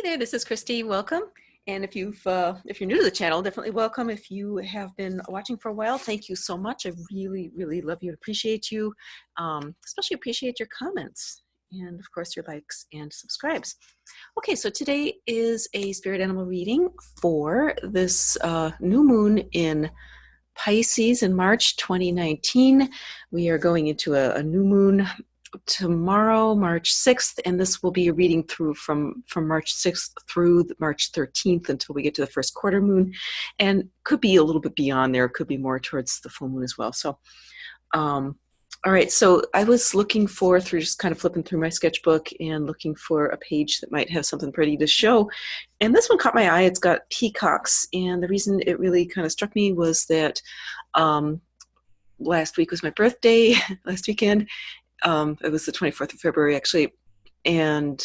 Hey there, this is Christy. Welcome. And if you're new to the channel, definitely welcome. If you have been watching for a while, thank you so much. I really, really love you and appreciate you. Especially appreciate your comments and of course your likes and subscribes. Okay, so today is a spirit animal reading for this new moon in Pisces in March 2019. We are going into a new moon tomorrow, March 6th, and this will be a reading through from March 6th through March 13th until we get to the first quarter moon, and could be a little bit beyond there, could be more towards the full moon as well. So all right, so I was looking through just kind of flipping through my sketchbook and looking for a page that might have something pretty to show, and this one caught my eye. It's got peacocks, and the reason it really kind of struck me was that last week was my birthday, last weekend. It was the 24th of February, actually, and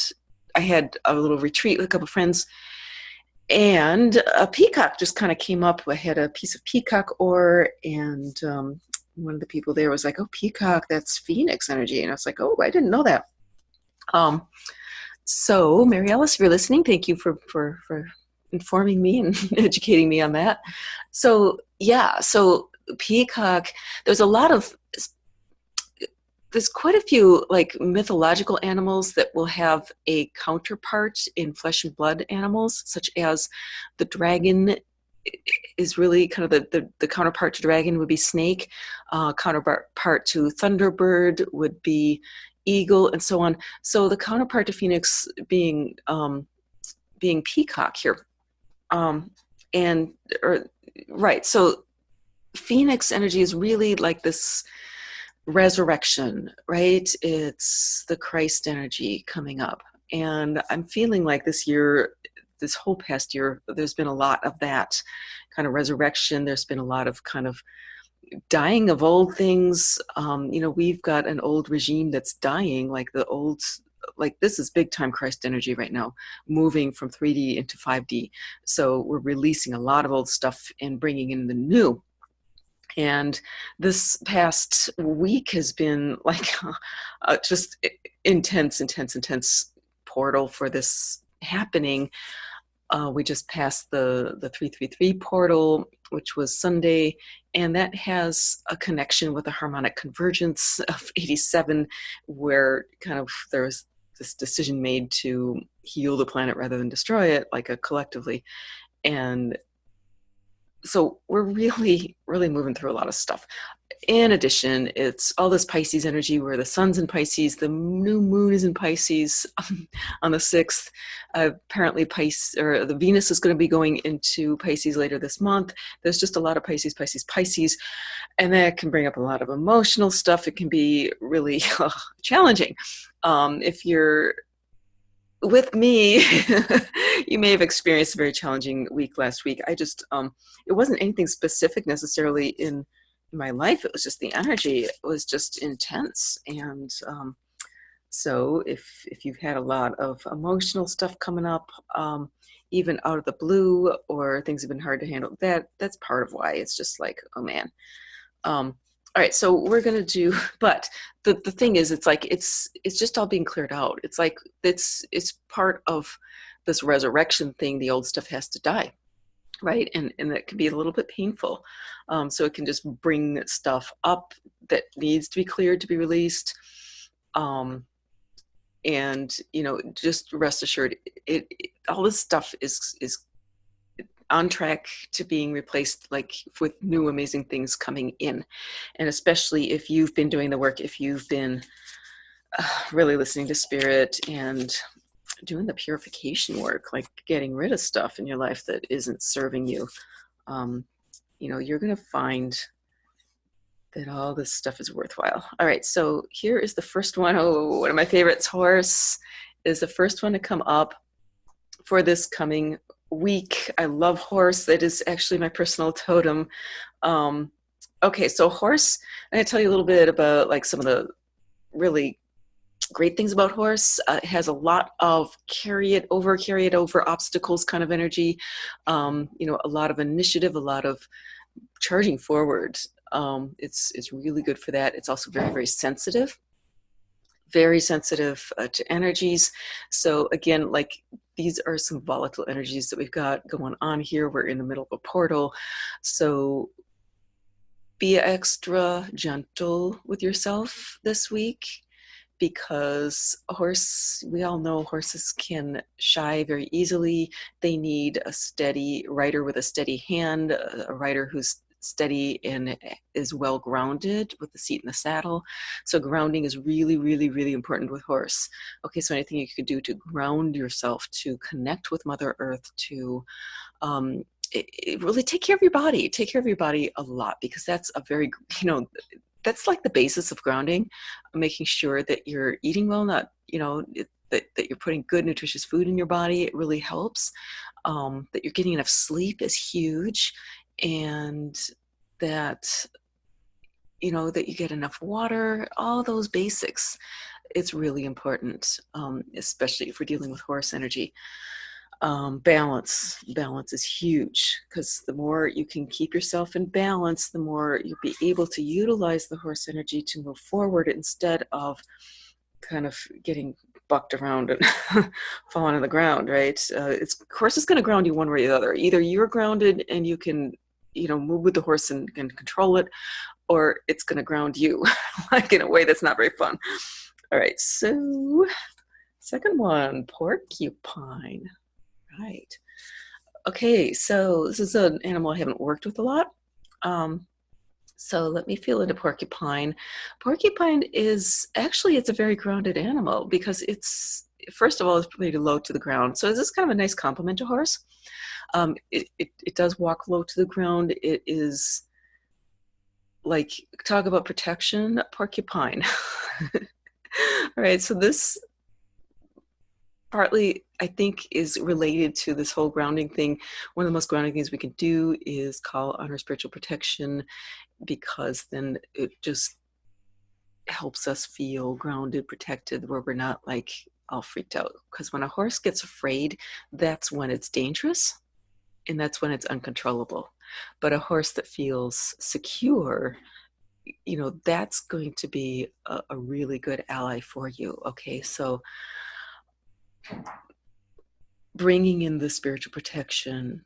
I had a little retreat with a couple of friends, and a peacock just kind of came up. I had a piece of peacock ore, and one of the people there was like, "Oh, peacock, that's Phoenix energy," and I was like, "Oh, I didn't know that." So, Mary Alice, if you're listening, thank you for informing me and educating me on that. So, yeah, so peacock, there's quite a few like mythological animals that will have a counterpart in flesh and blood animals, such as the dragon is really kind of the counterpart to dragon would be snake, counterpart to thunderbird would be eagle, and so on. So the counterpart to phoenix being peacock here, right. So phoenix energy is really like this resurrection, right? It's the Christ energy coming up. And I'm feeling like this whole past year, there's been a lot of that kind of resurrection. There's been a lot of kind of dying of old things. We've got an old regime that's dying, like this is big time Christ energy right now, moving from 3D into 5D. So we're releasing a lot of old stuff and bringing in the new. And this past week has been like just intense portal for this happening. We just passed the 333 portal, which was Sunday, and that has a connection with the harmonic convergence of 87, where kind of there's this decision made to heal the planet rather than destroy it, like collectively. And so we're really, really moving through a lot of stuff. In addition, it's all this Pisces energy where the sun's in Pisces, the new moon is in Pisces on the 6th. Apparently the Venus is going to be going into Pisces later this month. There's just a lot of Pisces, and that can bring up a lot of emotional stuff. It can be really challenging. If you're with me, you may have experienced a very challenging week last week. It wasn't anything specific necessarily in my life. It was just the energy. It was just intense. And so if you've had a lot of emotional stuff coming up, even out of the blue, or things have been hard to handle, that's part of why. It's just like, oh man. All right, so we're gonna do, but the thing is, it's just all being cleared out. It's like it's part of this resurrection thing. The old stuff has to die, right? And that can be a little bit painful. So it can just bring stuff up that needs to be cleared, to be released. And just rest assured, all this stuff is on track to being replaced, like with new amazing things coming in. And especially if you've been doing the work, if you've been really listening to spirit and doing the purification work, like getting rid of stuff in your life that isn't serving you, you're going to find that all this stuff is worthwhile. All right, so here is the first one. Oh, one of my favorites, horse, is the first one to come up for this coming week. I love horse. That is actually my personal totem. Okay, so horse, I'm going to tell you a little bit about like some of the really great things about horse. It has a lot of carry it over obstacles kind of energy. A lot of initiative, a lot of charging forward. It's really good for that. It's also very, very sensitive. very sensitive to energies. So again, like these are some volatile energies that we've got going on here. We're in the middle of a portal. So be extra gentle with yourself this week, because we all know horses can shy very easily. They need a steady rider with a steady hand, a rider who's steady and is well grounded with the seat in the saddle. So grounding is really, really, really important with horse. Okay, so anything you could do to ground yourself, to connect with Mother Earth, to really take care of your body. Take care of your body a lot, because that's a very, that's like the basis of grounding, making sure that you're eating well, not, that you're putting good, nutritious food in your body. It really helps. That you're getting enough sleep is huge. And that, that you get enough water, all those basics. It's really important, especially if we're dealing with horse energy. Balance is huge, because the more you can keep yourself in balance, the more you'll be able to utilize the horse energy to move forward, instead of kind of getting bucked around and falling on the ground, right? Horse is going to ground you one way or the other. Either you're grounded and you can, move with the horse and control it, or it's going to ground you like in a way that's not very fun. All right, so second one, porcupine. Right. Okay, so this is an animal I haven't worked with a lot. So let me feel into porcupine. Porcupine is actually, it's a very grounded animal, because first of all, it's pretty low to the ground. So this is kind of a nice complement to horse. It does walk low to the ground. It is like, talk about protection, porcupine. All right, so this partly, I think, is related to this whole grounding thing. One of the most grounding things we can do is call on our spiritual protection, because then it just helps us feel grounded, protected, where we're not like all freaked out. Because when a horse gets afraid, that's when it's dangerous, and that's when it's uncontrollable. But a horse that feels secure, that's going to be a really good ally for you. Okay, so bringing in the spiritual protection,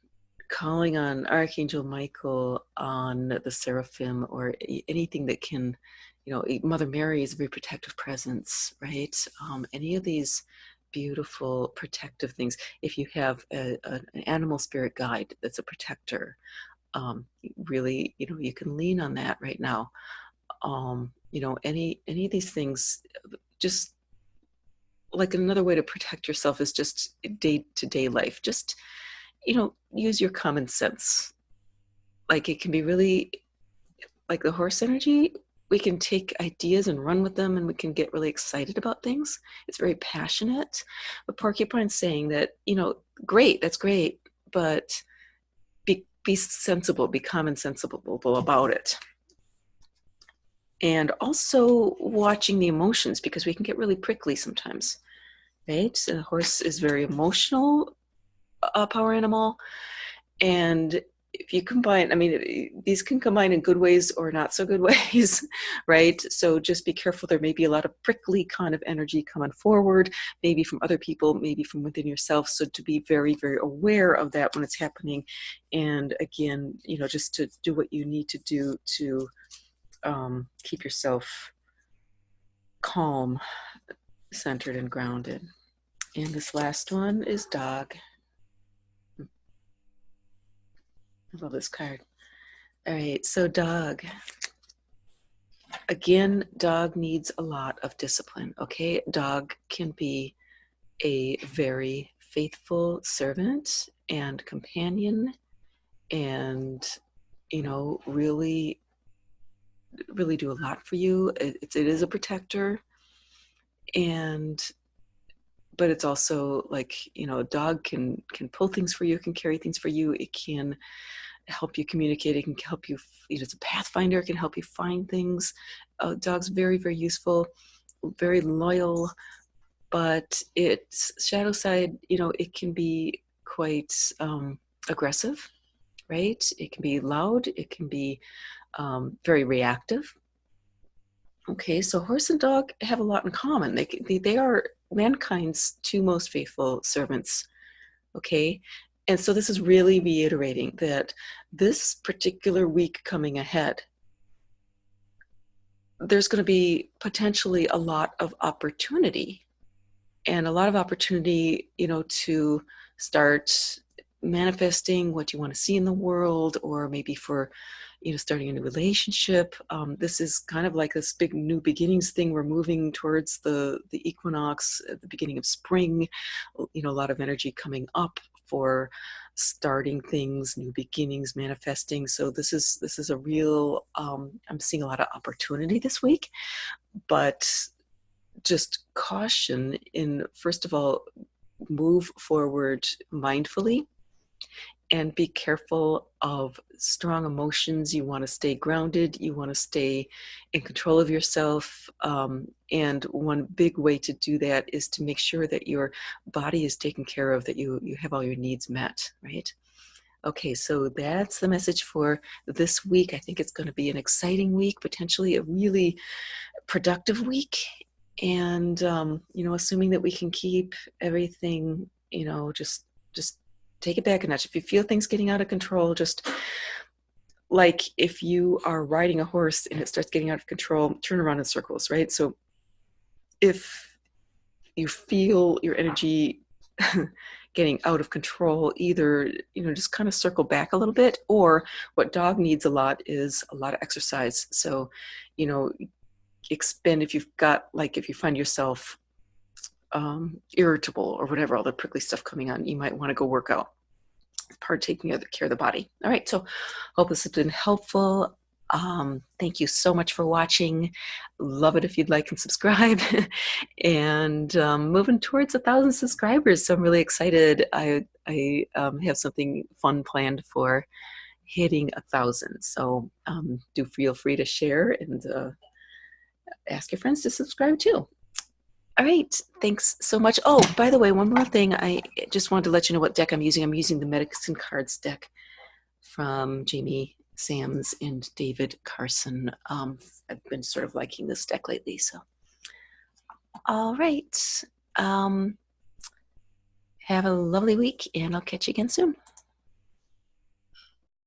calling on Archangel Michael, on the seraphim, or anything that can, Mother Mary is a very protective presence, right? Any of these beautiful protective things. If you have an animal spirit guide that's a protector, really, you can lean on that right now. Any of these things, just like another way to protect yourself is just day-to-day life. Just, use your common sense. Like, it can be really, like the horse energy, we can take ideas and run with them, and we can get really excited about things. It's very passionate. But porcupine's saying that, great, that's great, but be sensible, be common sensible about it. And also watching the emotions, because we can get really prickly sometimes, right? A horse is very emotional, power animal. And if you combine, these can combine in good ways or not so good ways, right? So just be careful. There may be a lot of prickly kind of energy coming forward, maybe from other people, maybe from within yourself. So to be very, very aware of that when it's happening. And again, just to do what you need to do to keep yourself calm, centered, and grounded. And this last one is dog. I love this card. All right, so dog. Again, dog needs a lot of discipline, okay? Dog can be a very faithful servant and companion, and, really, really do a lot for you. It is a protector, but it's also like, a dog can pull things for you, can carry things for you. It can help you communicate. It can help you, it's a pathfinder. It can help you find things. Dog's very, very useful, very loyal, but its shadow side, it can be quite aggressive, right? It can be loud. It can be very reactive. Okay, so horse and dog have a lot in common. They are mankind's two most faithful servants. Okay, and so this is really reiterating that this particular week coming ahead, there's going to be potentially a lot of opportunity, and a lot of opportunity, to start manifesting what you want to see in the world, or maybe for, starting a new relationship. This is kind of like this big new beginnings thing. We're moving towards the equinox at the beginning of spring. A lot of energy coming up for starting things, new beginnings, manifesting. So this is a real. I'm seeing a lot of opportunity this week, but just caution in, first of all, move forward mindfully and be careful of strong emotions. You want to stay grounded. You want to stay in control of yourself. And one big way to do that is to make sure that your body is taken care of, that you have all your needs met, right? Okay, so that's the message for this week. I think it's going to be an exciting week, potentially a really productive week. And assuming that we can keep everything, just take it back a notch. If you feel things getting out of control, just like if you are riding a horse and it starts getting out of control, turn around in circles, right? So if you feel your energy getting out of control, either just kind of circle back a little bit, or what dog needs a lot is a lot of exercise. So expend, if you find yourself irritable or whatever, all the prickly stuff coming on, you might want to go work out. Part of taking care of the body. All right, so hope this has been helpful. Thank you so much for watching. Love it if you'd like and subscribe. And moving towards 1,000 subscribers, so I'm really excited. I have something fun planned for hitting 1,000. So do feel free to share and ask your friends to subscribe too. All right, thanks so much. Oh, by the way, one more thing. I just wanted to let you know what deck I'm using. I'm using the Medicine Cards deck from Jamie Sams and David Carson. I've been sort of liking this deck lately. So, all right. Have a lovely week, and I'll catch you again soon.